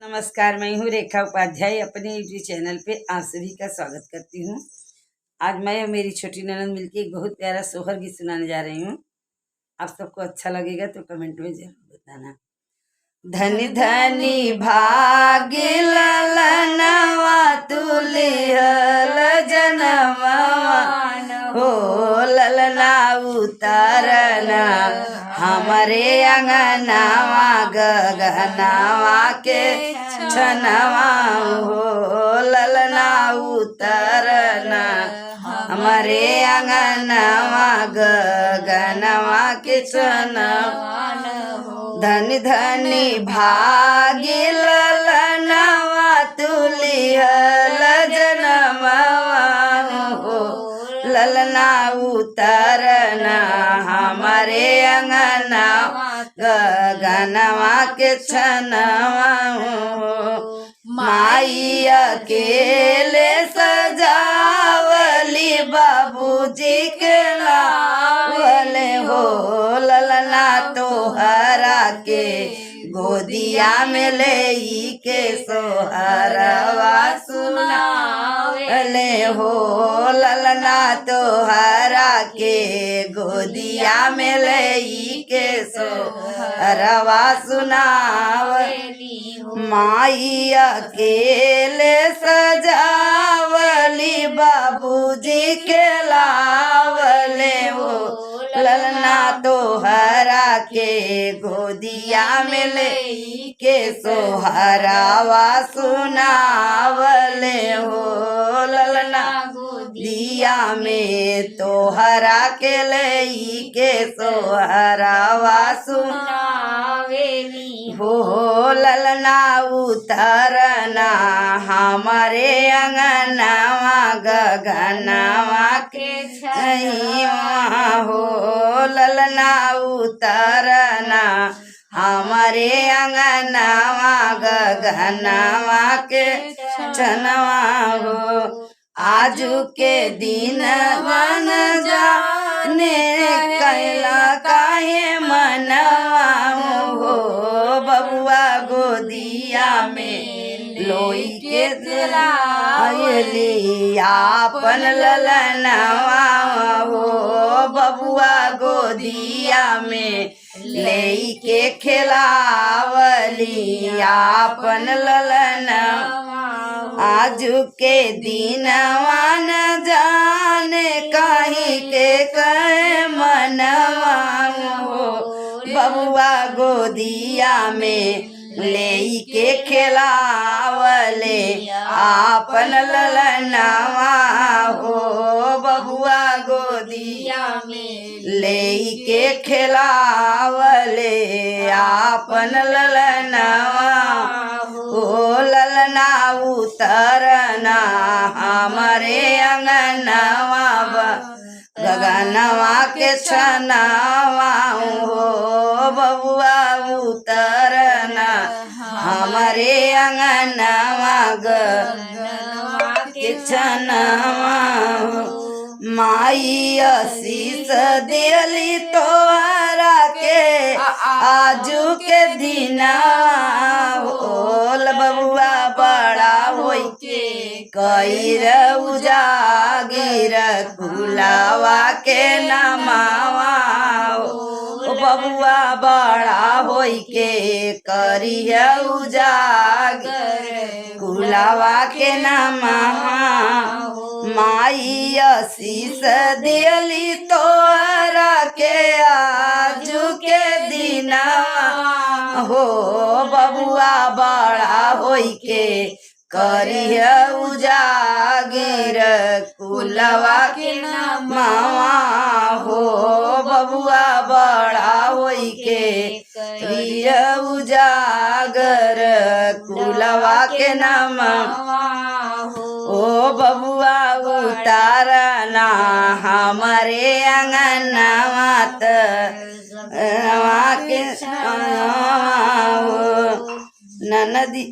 नमस्कार, मैं हूँ रेखा उपाध्याय। अपने यूट्यूब चैनल पे आप सभी का स्वागत करती हूँ। आज मैं और मेरी छोटी ननद मिलके एक बहुत प्यारा सोहर गीत सुनाने जा रही हूँ। आप सबको अच्छा लगेगा तो कमेंट में जरूर बताना। धनी धनी भाग्य ललनवा तुलिहल जनमवा हो ललना उतरना हमारे अंगनावा गगनवा के छनवा हो ललना उतरना हमारे अंगनावा गगनवा के छनवा। धनी धनी भाग्य ललनवा तुलिहल जनमवा हो ललना उतरना हमारे अंगनावा गगनवा के छनवा हो। माई अकेले सजावली बाबूजी के लावले हो ललना तोहरा के गोदिया में ले के सोहरवा सुनावले हो ललना तोहरा के गोदिया में ले के सोहरवा सुनावली। माई अकेले सजावली बाबूजी के लावले हो ललना तोहरा के गोदिया में ले के सोहरावा सुनावले हो ललना गोदिया में तोहरा के ले के सोहरावा सुनावेली हो ललना उतरना हमारे अंगनवा गगनवा के छनवा हो ललना उतरना हमारे अंगनवा गगनवा के छनवा हो। आजू के दिन मन जाने कैला काहे मनवा हो बबुआ गोदिया में लोई के दिलायली आपन ललनवा हो बबुआ गोदिया में ले के खिलावली आपन ललनवा। आजू के दिनवा न जाने काहे के कहे मनवा हो बबुआ गोदिया में ले के खिलावले आपन ललनवा हो बबुआ गोदिया में ले के खिलावले आपन ललनवा हो ललना उतरना हमारे अंगनवा गगनवा के छनवा हो बबुआ उतरना हमारे अंगनवा गगनवा के छनवा हो। माई आशीष दियली तोहरा के आजू के दिनवा होल बबुआ बड़ा होई के कईर उजागिर कुलावा के नमावा हो बबुआ बड़ा होई के करिया उजागिर कुलावा के नमावा। माई आशीष दियली तोहरा के आजू के दिनवा हो बबुआ बड़ा होई के करिया उजागिर कुलवा के नमावा हो बबुआ बड़ा होई के करिया उजागर कुलवा के नमावा ओ बबुआ उतारना हमारे अंगनवा के ननदी।